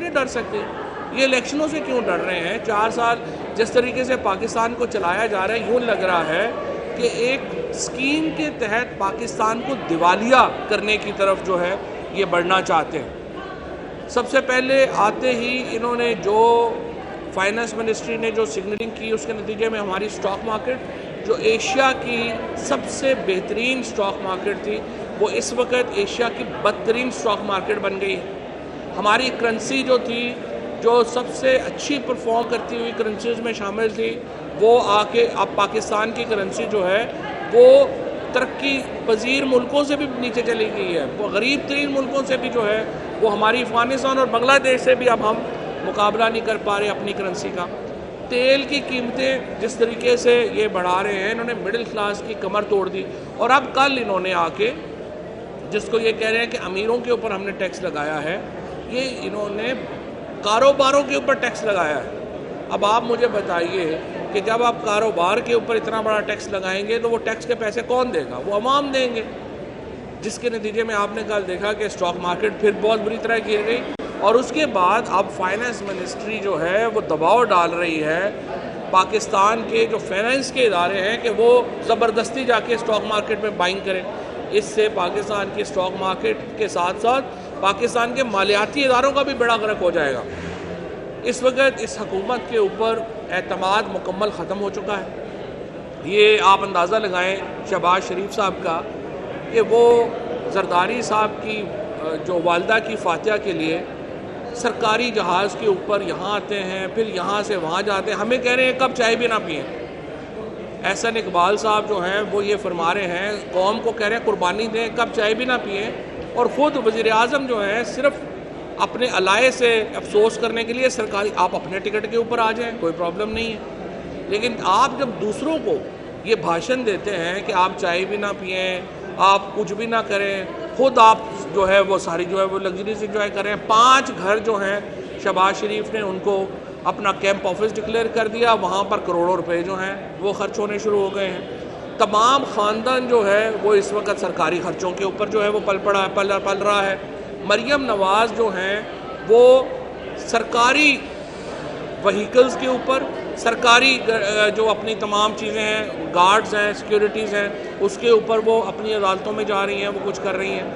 نہیں ڈر سکتے. یہ الیکشنوں سے کیوں ڈر رہے ہیں؟ 4 سال جس طریقے سے پاکستان کو چلایا جا رہا ہے، یوں لگ رہا ہے کہ ایک اسکیم کے تحت پاکستان کو دیوالیہ کرنے کی طرف جو ہے یہ بڑھنا چاہتے ہیں. سب سے پہلے آتے ہی انہوں نے جو فائنانس منسٹری نے جو سگنلنگ کی، اس کے نتیجے میں ہماری اسٹاک مارکیٹ جو ایشیا کی سب سے بہترین اسٹاک مارکیٹ تھی، وہ اس وقت ایشیا کی بدترین اسٹاک مارکیٹ بن گئی. ہماری کرنسی جو تھی، جو سب سے اچھی پرفارم کرتی ہوئی کرنسیز میں شامل تھی، وہ آ کے اب پاکستان کی کرنسی جو ہے وہ ترقی پذیر ملکوں سے بھی نیچے چلی گئی ہے. وہ غریب ترین ملکوں سے بھی جو ہے وہ ہماری افغانستان اور بنگلہ دیش سے بھی اب ہم مقابلہ نہیں کر پا رہے اپنی کرنسی کا. تیل کی قیمتیں جس طریقے سے یہ بڑھا رہے ہیں، انہوں نے مڈل کلاس کی کمر توڑ دی. اور اب کل انہوں نے آ کے جس کو یہ کہہ رہے ہیں کہ امیروں کے اوپر ہم نے ٹیکس لگایا ہے، یہ انہوں نے کاروباروں کے اوپر ٹیکس لگایا ہے. اب آپ مجھے بتائیے کہ جب آپ کاروبار کے اوپر اتنا بڑا ٹیکس لگائیں گے تو وہ ٹیکس کے پیسے کون دے گا؟ وہ عوام دیں گے. جس کے نتیجے میں آپ نے کل دیکھا کہ اسٹاک مارکیٹ پھر بہت بری طرح گر گئی. اور اس کے بعد اب فائنانس منسٹری جو ہے وہ دباؤ ڈال رہی ہے پاکستان کے جو فائنانس کے ادارے ہیں کہ وہ زبردستی جا کے اسٹاک مارکیٹ میں بائنگ کریں. اس سے پاکستان کی اسٹاک مارکیٹ کے ساتھ ساتھ پاکستان کے مالیاتی اداروں کا بھی بیڑا غرق ہو جائے گا. اس وقت اس حکومت کے اوپر اعتماد مکمل ختم ہو چکا ہے. یہ آپ اندازہ لگائیں شہباز شریف صاحب کا کہ وہ زرداری صاحب کی جو والدہ کی فاتحہ کے لیے سرکاری جہاز کے اوپر یہاں آتے ہیں، پھر یہاں سے وہاں جاتے ہیں، ہمیں کہہ رہے ہیں کب چائے بھی نہ پئیں. احسن اقبال صاحب جو ہیں وہ یہ فرما رہے ہیں، قوم کو کہہ رہے ہیں قربانی دیں، کب چائے بھی نہ پئیں. اور خود وزیر اعظم جو ہیں صرف اپنے علائے سے افسوس کرنے کے لیے سرکاری، آپ اپنے ٹکٹ کے اوپر آ جائیں، کوئی پرابلم نہیں ہے. لیکن آپ جب دوسروں کو یہ بھاشن دیتے ہیں کہ آپ چائے بھی نہ پئیں، آپ کچھ بھی نہ کریں، خود آپ جو ہے وہ ساری جو ہے وہ لگژریز انجوائے کریں. 5 گھر جو ہیں شہباز شریف نے ان کو اپنا کیمپ آفس ڈکلیئر کر دیا، وہاں پر کروڑوں روپے جو ہیں وہ خرچ ہونے شروع ہو گئے ہیں. تمام خاندان جو ہے وہ اس وقت سرکاری خرچوں کے اوپر جو ہے وہ پل رہا ہے. مریم نواز جو ہیں وہ سرکاری وہیکلز کے اوپر، سرکاری جو اپنی تمام چیزیں ہیں، گارڈز ہیں، سیکیورٹیز ہیں، اس کے اوپر وہ اپنی عدالتوں میں جا رہی ہیں، وہ کچھ کر رہی ہیں.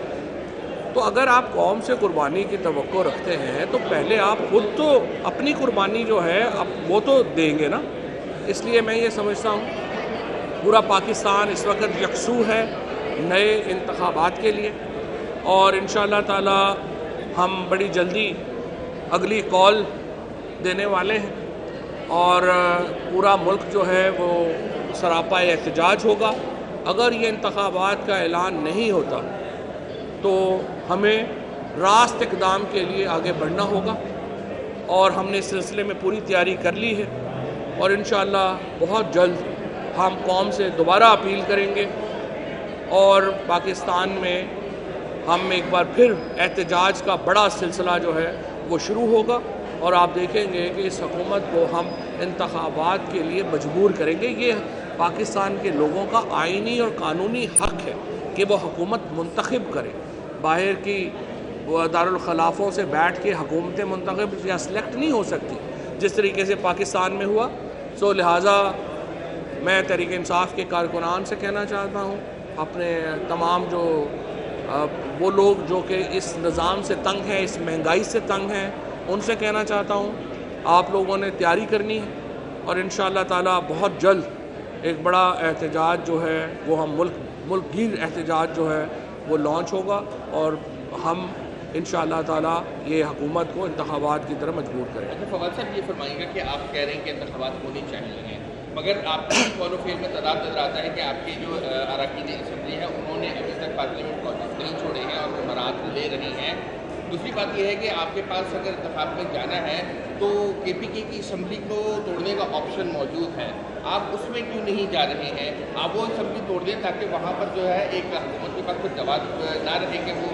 تو اگر آپ قوم سے قربانی کی توقع رکھتے ہیں تو پہلے آپ خود تو اپنی قربانی جو ہے وہ تو دیں گے نا. اس لیے میں یہ سمجھتا ہوں پورا پاکستان اس وقت یکسو ہے نئے انتخابات کے لیے، اور انشاءاللہ تعالی ہم بڑی جلدی اگلی کال دینے والے ہیں، اور پورا ملک جو ہے وہ سراپا احتجاج ہوگا. اگر یہ انتخابات کا اعلان نہیں ہوتا تو ہمیں راست اقدام کے لیے آگے بڑھنا ہوگا، اور ہم نے اس سلسلے میں پوری تیاری کر لی ہے. اور انشاءاللہ بہت جلد ہم قوم سے دوبارہ اپیل کریں گے، اور پاکستان میں ہم ایک بار پھر احتجاج کا بڑا سلسلہ جو ہے وہ شروع ہوگا، اور آپ دیکھیں گے کہ اس حکومت کو ہم انتخابات کے لیے مجبور کریں گے. یہ پاکستان کے لوگوں کا آئینی اور قانونی حق ہے کہ وہ حکومت منتخب کرے. باہر کی دارالخلافوں سے بیٹھ کے حکومتیں منتخب یا سلیکٹ نہیں ہو سکتی جس طریقے سے پاکستان میں ہوا. سو لہٰذا میں تحریک انصاف کے کارکنان سے کہنا چاہتا ہوں، اپنے تمام جو وہ لوگ جو کہ اس نظام سے تنگ ہیں، اس مہنگائی سے تنگ ہیں، ان سے کہنا چاہتا ہوں آپ لوگوں نے تیاری کرنی ہے، اور انشاءاللہ تعالی بہت جلد ایک بڑا احتجاج جو ہے وہ ہم ملک گیر احتجاج جو ہے وہ لانچ ہوگا، اور ہم انشاءاللہ تعالی یہ حکومت کو انتخابات کی طرف مجبور کریں. فواد صاحب یہ فرمائیں گا کہ آپ کہہ رہے ہیں کہ انتخابات ہونی چاہیے، مگر آپ کو فالو فیل میں تعداد نظر آتا ہے کہ آپ کی جو اراکین اسمبلی ہے انہوں نے ابھی تک پارلیمنٹ کو نہیں چھوڑے ہیں اور وہ برات لے رہی ہیں. دوسری بات یہ ہے کہ آپ کے پاس اگر انتخاب میں جانا ہے تو کے پی کے کی اسمبلی کو توڑنے کا آپشن موجود ہے، آپ اس میں کیوں نہیں جا رہے ہیں؟ آپ وہ اسمبلی توڑ دیں تاکہ وہاں پر جو ہے ایک حکومت کے پاس کوئی جواب نہ رہے کہ وہ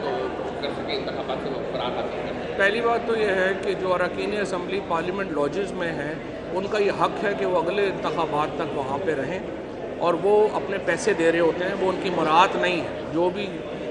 تو کر سکے انتخابات سے وہ برات حاصل کریں. پہلی بات تو یہ ہے کہ جو اراکین اسمبلی پارلیمنٹ لاجز میں ہیں ان کا یہ حق ہے کہ وہ اگلے انتخابات تک وہاں پہ رہیں، اور وہ اپنے پیسے دے رہے ہوتے ہیں، وہ ان کی مراعات نہیں ہے. جو بھی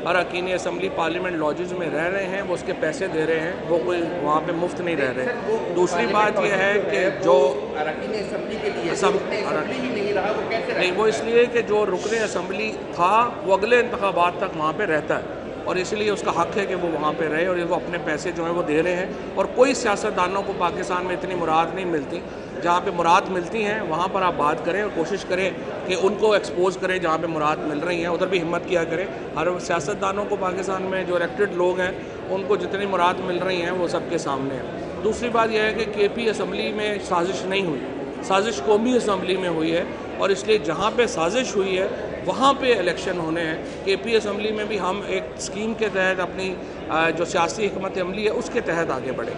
اراکین اسمبلی پارلیمنٹ لاجز میں رہ رہے ہیں، وہ اس کے پیسے دے رہے ہیں، وہ کوئی وہاں پہ مفت نہیں رہ رہے. دوسری بات یہ ہے کہ جو اراکین اسمبلی کے لیے اسمبلی ہی نہیں رہا، وہ کیسے نہیں، وہ اس لیے کہ جو رکن اسمبلی تھا وہ اگلے انتخابات تک وہاں پہ رہتا ہے، اور اس لیے اس کا حق ہے کہ وہ وہاں پہ رہے، اور وہ اپنے پیسے جو ہیں وہ دے رہے ہیں. اور کوئی سیاستدانوں کو پاکستان میں اتنی مراد نہیں ملتی. جہاں پہ مراد ملتی ہیں وہاں پر آپ بات کریں اور کوشش کریں کہ ان کو ایکسپوز کریں. جہاں پہ مراد مل رہی ہیں ادھر بھی ہمت کیا کریں. ہر سیاستدانوں کو پاکستان میں جو الیکٹڈ لوگ ہیں ان کو جتنی مراد مل رہی ہیں وہ سب کے سامنے ہیں. دوسری بات یہ ہے کہ کے پی اسمبلی میں سازش نہیں ہوئی، سازش قومی اسمبلی میں ہوئی ہے، اور اس لیے جہاں پہ سازش ہوئی ہے وہاں پہ الیکشن ہونے ہیں. کے پی اسمبلی میں بھی ہم ایک اسکیم کے تحت اپنی جو سیاسی حکمت عملی ہے اس کے تحت آگے بڑھیں.